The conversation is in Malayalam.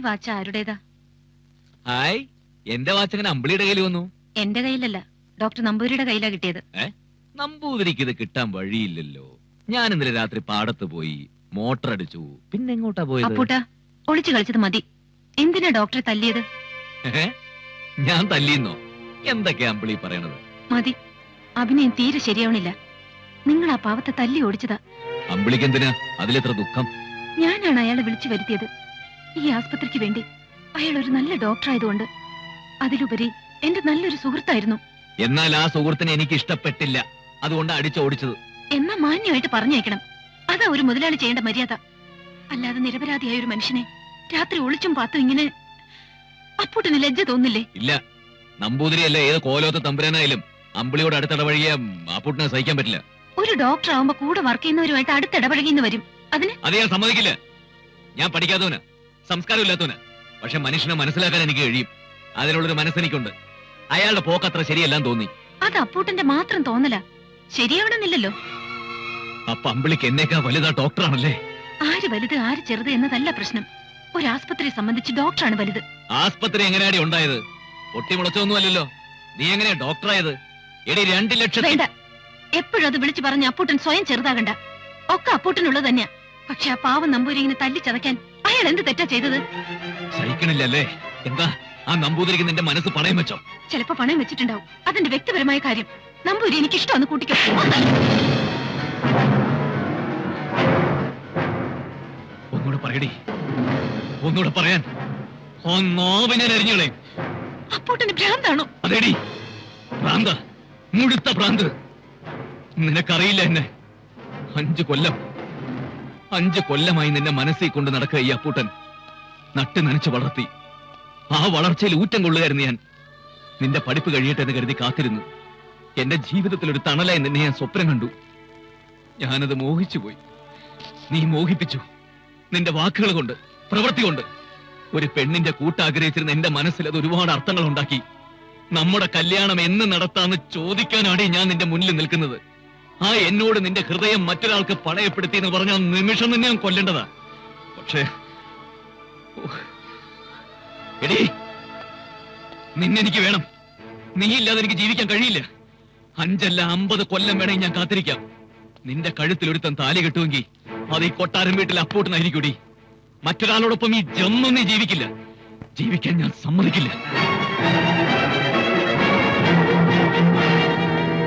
വാച്ച് ആരുടേതാ? ഹായ്, എന്റെ വാച്ച് അങ്ങനെ അമ്പിളിയുടെ കയ്യിൽ വന്നു? എന്റെ കയ്യിലല്ല, ഡോക്ടർ നമ്പൂരിയുടെ കയ്യിലാ കിട്ടിയത്. നമ്പൂതിരിക്ക് ഇത് കിട്ടാൻ വഴിയില്ലല്ലോ. ഞാൻ ഇന്നലെ രാത്രി പാടത്ത് പോയി മോട്ടർ അടിച്ചു. പിന്നെ എങ്ങോട്ടാ പോയത്? അപ്പൂട്ടാ, ഒളിച്ചു കളിച്ചത് മതി. എന്തിനാ ഡോക്ടറെ തല്ലിയത്? ഞാൻ തല്ലിയെന്നോ? എന്തൊക്കെയാ അമ്പിളി പറയണത്? മതി, അഭിനയം തീരെ ശരിയാവണില്ല. നിങ്ങൾ ആ പാവത്തെ തല്ലി ഓടിച്ചതാ. അമ്പിളിക്ക് എന്തിനാ അതിലെത്ര ദുഃഖം? ഞാനാണ് അയാളെ വിളിച്ചു വരുത്തിയത്. ഈ ആസ്പത്രിക്ക് വേണ്ടി. അയാൾ ഒരു നല്ല ഡോക്ടർ ആയതുകൊണ്ട്. അതിലുപരി എന്റെ നല്ലൊരു സുഹൃത്തായിരുന്നു. എന്നാൽ ആ സുഹൃത്തിനെ എനിക്ക് ഇഷ്ടപ്പെട്ടില്ല, അതുകൊണ്ട് അടിച്ചോടിച്ചത്. എന്നാ മാന്യമായിട്ട് പറഞ്ഞയക്കണം. അതാ ഒരു മുതലാളി ചെയ്യേണ്ട മര്യാദ. അല്ലാതെ നിരപരാധിയായ ഒരു മനുഷ്യനെ രാത്രി ഒളിച്ചും പാത്തും ഇങ്ങനെ. അപ്പൂട്ടിന് ലജ്ജ തോന്നില്ലേ? ഇല്ല, നമ്പൂതിരിയല്ല ഏത് കോലോത്ത തമ്പുരാനായാലും അമ്പിളിയോട് അടുത്തിടപഴകിയ അപ്പൂട്ടിനെ സഹിക്കാൻ പറ്റില്ല. ഒരു ഡോക്ടർ ആവുമ്പോ കൂടെ വർക്ക് ചെയ്യുന്നവരുമായിട്ട് അടുത്തിടപഴകിന്ന് വരും. അതിന് അത് ഞാൻ സമ്മതിക്കില്ല. ഞാൻ പഠിക്കാത്തവന്, സംസ്കാരം ഇല്ലാത്തവന്. പക്ഷെ മനുഷ്യനെ മനസ്സിലാക്കാൻ എനിക്ക് കഴിയും. അതിനുള്ളൊരു മനസ്സെനിക്കുണ്ട്. അയാളുടെ പോക്കത്ര ശരിയെല്ലാം തോന്നി. അത് അപ്പൂട്ടന്റെ മാത്രം തോന്നല, ശരിയാവണമെന്നില്ലല്ലോ. അപ്പൊ അമ്പിളിക്ക് എന്നേക്കാ വലുതാ ഡോക്ടറാണല്ലേ? ആര് വലുത് ആര് ചെറുത് എന്നതല്ല പ്രശ്നം. ഒരു ആസ്പത്രിയെ സംബന്ധിച്ച് ഡോക്ടറാണ് വലുത്. ആസ്പത്രി എങ്ങനെയാടി ഉണ്ടായത്? പൊട്ടിമുളച്ചൊന്നുമല്ലല്ലോ. നീ എങ്ങനെയാ ഡോക്ടറായത്? എടി 2 ലക്ഷം. വേണ്ട, എപ്പോഴും അത് വിളിച്ചു പറഞ്ഞ അപ്പൂട്ടൻ സ്വയം ചെറുതാകണ്ട. ഒക്കെ അപ്പൂട്ടനുള്ളത് തന്നെയാ. പക്ഷെ ആ പാവം നമ്പൂരി ഇങ്ങനെ തല്ലി ചതയ്ക്കാൻ അയാൾ എന്ത് തെറ്റാ ചെയ്തത്? സഹിക്കണില്ലല്ലേ? എന്താ ആ നമ്പൂതിരിക്ക് നിന്റെ മനസ്സ് പണയം വെച്ചോ? ചിലപ്പോ പണയം വെച്ചിട്ടുണ്ടാവും. അതിന്റെ വ്യക്തിപരമായ കാര്യം. നമ്പൂരി എനിക്കിഷ്ടമെന്ന് കൂട്ടിക്കോ. ഒന്നുകൂടെ പറയടി, ഒന്നുകൂടെ പറയാൻ. ഒന്നോവിനെ അരിഞ്ഞോളെ. അപ്പൂട്ടന് ഭ്രാന്താണോ? അതേടി, ഭ്രാന്ത്, മുഴുത്ത ഭ്രാന്ത്. നിനക്കറിയില്ല എന്നെ. 5 കൊല്ലമായി നിന്നെ മനസ്സിൽ കൊണ്ട് നടക്കുക ഈ അപ്പൂട്ടൻ. നട്ട് നനച്ച് വളർത്തി. ആ വളർച്ചയിൽ ഊറ്റം കൊള്ളുകയായിരുന്നു ഞാൻ. നിന്റെ പഠിപ്പ് കഴിയട്ടെ എന്ന് കരുതി കാത്തിരുന്നു. എന്റെ ജീവിതത്തിൽ ഒരു തണലായി നിന്നെ ഞാൻ സ്വപ്നം കണ്ടു. ഞാനത് മോഹിച്ചുപോയി. നീ മോഹിപ്പിച്ചു. നിന്റെ വാക്കുകൾ കൊണ്ട്, പ്രവൃത്തി കൊണ്ട്. ഒരു പെണ്ണിന്റെ കൂട്ടാഗ്രഹിച്ചിരുന്ന എന്റെ മനസ്സിൽ അത് ഒരുപാട് അർത്ഥങ്ങൾ ഉണ്ടാക്കി. നമ്മുടെ കല്യാണം എന്ന് നടത്താന്ന് ചോദിക്കാനാണ് ഞാൻ നിന്റെ മുന്നിൽ നിൽക്കുന്നത്. ആ എന്നോട് നിന്റെ ഹൃദയം മറ്റൊരാൾക്ക് പണയപ്പെടുത്തി എന്ന് പറഞ്ഞ നിമിഷം തന്നെ ഞാൻ കൊല്ലേണ്ടതാ. പക്ഷേ എടീ, നിന്നെനിക്ക് വേണം. നീ ഇല്ലാതെ എനിക്ക് ജീവിക്കാൻ കഴിയില്ല. 5 അല്ല 50 കൊല്ലം വേണമെങ്കിൽ ഞാൻ കാത്തിരിക്കാം. നിന്റെ കഴുത്തിൽ ഒരുത്തൻ താലി കെട്ടുമെങ്കിൽ അത് ഈ കൊട്ടാരം വീട്ടിൽ അപ്പൂട്ടനായിരിക്കൂടി. മറ്റൊരാളോടൊപ്പം ഈ ജന്മം നീ ജീവിക്കില്ല. ജീവിക്കാൻ ഞാൻ സമ്മതിക്കില്ല.